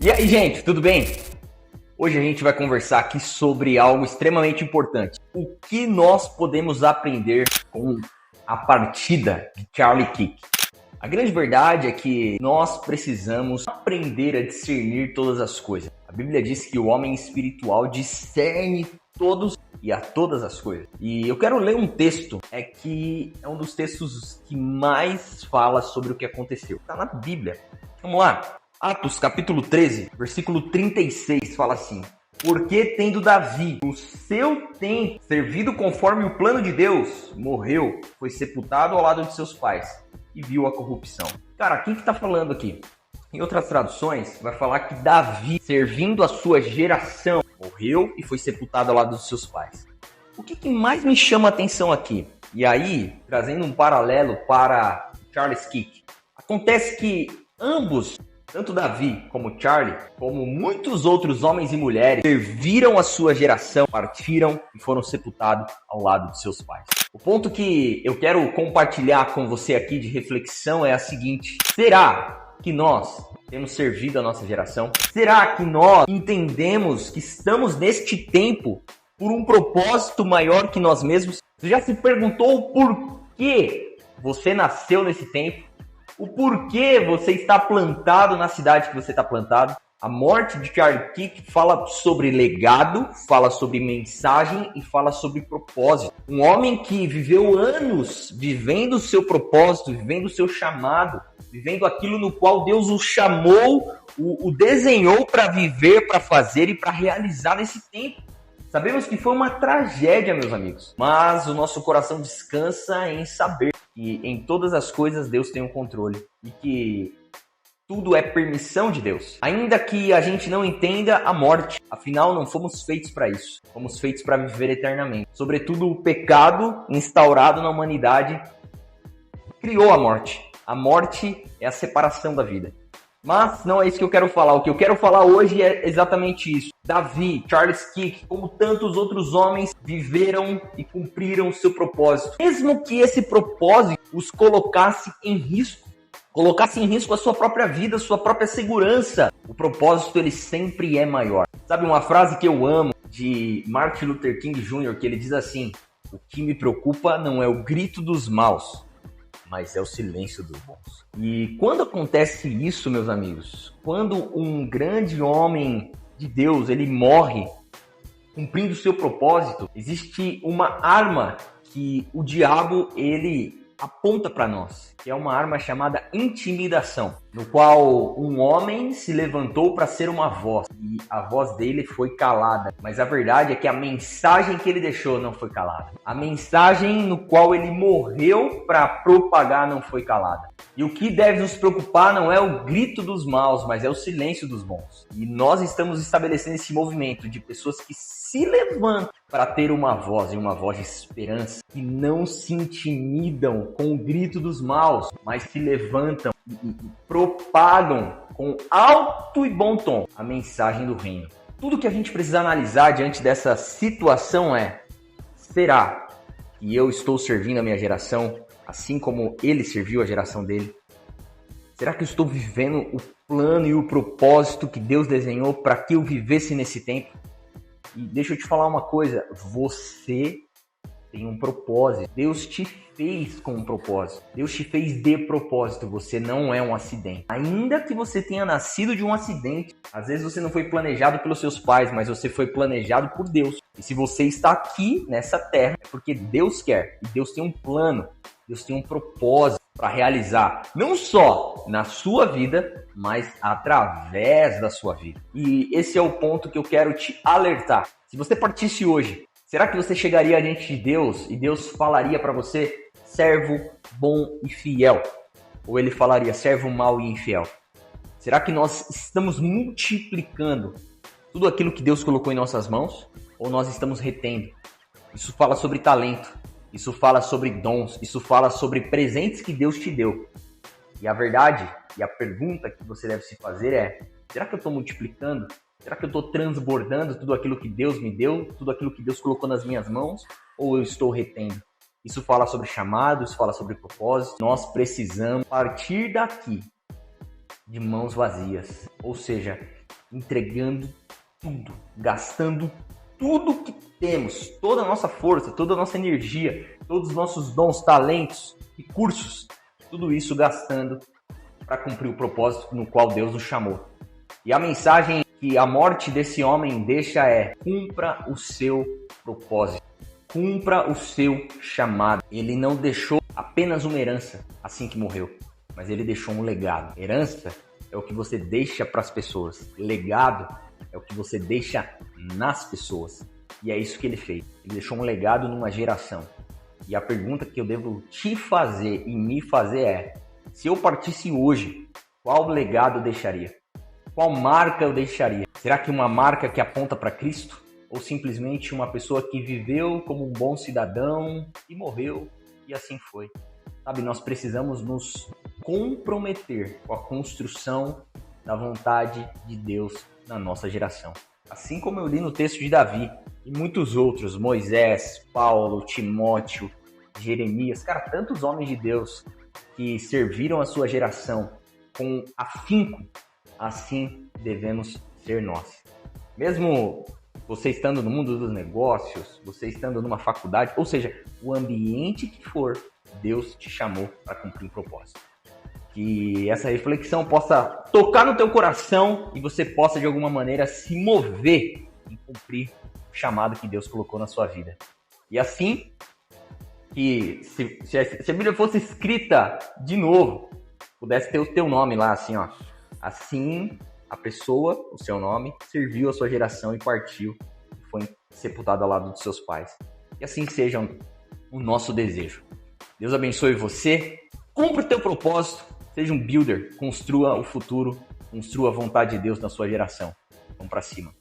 E aí, gente, tudo bem? Hoje a gente vai conversar aqui sobre algo extremamente importante. O que nós podemos aprender com a partida de Charlie Kirk? A grande verdade é que nós precisamos aprender a discernir todas as coisas. A Bíblia diz que o homem espiritual discerne todos e a todas as coisas. E eu quero ler um texto, que é um dos textos que mais fala sobre o que aconteceu. Está na Bíblia. Vamos lá. Atos, capítulo 13, versículo 36, fala assim: porque tendo Davi, no seu tempo, servido conforme o plano de Deus, morreu, foi sepultado ao lado de seus pais e viu a corrupção. Cara, quem que tá falando aqui? Em outras traduções, vai falar que Davi, servindo a sua geração, morreu e foi sepultado ao lado dos seus pais. O que mais me chama a atenção aqui? E aí, trazendo um paralelo para Charles Kirk, acontece que ambos, tanto Davi como Charlie, como muitos outros homens e mulheres, serviram a sua geração, partiram e foram sepultados ao lado de seus pais. O ponto que eu quero compartilhar com você aqui de reflexão é a seguinte: será que nós temos servido a nossa geração? Será que nós entendemos que estamos neste tempo por um propósito maior que nós mesmos? Você já se perguntou por que você nasceu nesse tempo? O porquê você está plantado na cidade que você está plantado? A morte de Charlie Kirk fala sobre legado, fala sobre mensagem e fala sobre propósito. Um homem que viveu anos vivendo o seu propósito, vivendo o seu chamado, vivendo aquilo no qual Deus o chamou, o desenhou para viver, para fazer e para realizar nesse tempo. Sabemos que foi uma tragédia, meus amigos, mas o nosso coração descansa em saber que em todas as coisas Deus tem o controle e que tudo é permissão de Deus. Ainda que a gente não entenda a morte, afinal não fomos feitos para isso. Fomos feitos para viver eternamente. Sobretudo o pecado instaurado na humanidade criou a morte. A morte é a separação da vida. Mas não é isso que eu quero falar. O que eu quero falar hoje é exatamente isso. Davi, Charles Kirk, como tantos outros homens, viveram e cumpriram o seu propósito. Mesmo que esse propósito os colocasse em risco a sua própria vida, a sua própria segurança. O propósito, ele sempre é maior. Sabe uma frase que eu amo de Martin Luther King Jr., que ele diz assim: o que me preocupa não é o grito dos maus, mas é o silêncio dos bons. E quando acontece isso, meus amigos, quando um grande homem de Deus, ele morre cumprindo o seu propósito, existe uma arma que o diabo, ele aponta para nós, que é uma arma chamada intimidação, no qual um homem se levantou para ser uma voz e a voz dele foi calada, mas a verdade é que a mensagem que ele deixou não foi calada. A mensagem no qual ele morreu para propagar não foi calada. E o que deve nos preocupar não é o grito dos maus, mas é o silêncio dos bons. E nós estamos estabelecendo esse movimento de pessoas que se levantam para ter uma voz, e uma voz de esperança, que não se intimidam com o grito dos maus, mas se levantam e propagam com alto e bom tom a mensagem do reino. Tudo que a gente precisa analisar diante dessa situação é: será que eu estou servindo a minha geração assim como ele serviu a geração dele? Será que eu estou vivendo o plano e o propósito que Deus desenhou para que eu vivesse nesse tempo? E deixa eu te falar uma coisa: você tem um propósito. Deus te fez com um propósito. Deus te fez de propósito. Você não é um acidente. Ainda que você tenha nascido de um acidente, às vezes você não foi planejado pelos seus pais, mas você foi planejado por Deus. E se você está aqui nessa terra, é porque Deus quer. E Deus tem um plano. Deus tem um propósito para realizar, não só na sua vida, mas através da sua vida. E esse é o ponto que eu quero te alertar. Se você partisse hoje, será que você chegaria diante de Deus e Deus falaria para você: servo bom e fiel? Ou ele falaria: servo mau e infiel? Será que nós estamos multiplicando tudo aquilo que Deus colocou em nossas mãos? Ou nós estamos retendo? Isso fala sobre talento. Isso fala sobre dons, isso fala sobre presentes que Deus te deu. E a verdade, e a pergunta que você deve se fazer é: será que eu estou multiplicando? Será que eu estou transbordando tudo aquilo que Deus me deu? Tudo aquilo que Deus colocou nas minhas mãos? Ou eu estou retendo? Isso fala sobre chamado, isso fala sobre propósito. Nós precisamos partir daqui de mãos vazias. Ou seja, entregando tudo, gastando tudo que temos, toda a nossa força, toda a nossa energia, todos os nossos dons, talentos, recursos, tudo isso gastando para cumprir o propósito no qual Deus nos chamou. E a mensagem que a morte desse homem deixa é: cumpra o seu propósito, cumpra o seu chamado. Ele não deixou apenas uma herança assim que morreu, mas ele deixou um legado. Herança é o que você deixa para as pessoas, legado é o que você deixa nas pessoas. E é isso que ele fez. Ele deixou um legado numa geração. E a pergunta que eu devo te fazer e me fazer é: se eu partisse hoje, qual legado eu deixaria? Qual marca eu deixaria? Será que uma marca que aponta para Cristo? Ou simplesmente uma pessoa que viveu como um bom cidadão e morreu e assim foi? Sabe, nós precisamos nos comprometer com a construção da vontade de Deus na nossa geração. Assim como eu li no texto de Davi e muitos outros, Moisés, Paulo, Timóteo, Jeremias, cara, tantos homens de Deus que serviram a sua geração com afinco, assim devemos ser nós. Mesmo você estando no mundo dos negócios, você estando numa faculdade, ou seja, o ambiente que for, Deus te chamou para cumprir um propósito. Que essa reflexão possa tocar no teu coração e você possa de alguma maneira se mover em cumprir o chamado que Deus colocou na sua vida. E assim, que se a Bíblia fosse escrita de novo, pudesse ter o teu nome lá, assim, ó. Assim, a pessoa, o seu nome, serviu a sua geração e partiu, e foi sepultado ao lado dos seus pais. E assim seja o nosso desejo. Deus abençoe você, cumpra o teu propósito, seja um builder, construa o futuro, construa a vontade de Deus na sua geração. Vamos para cima.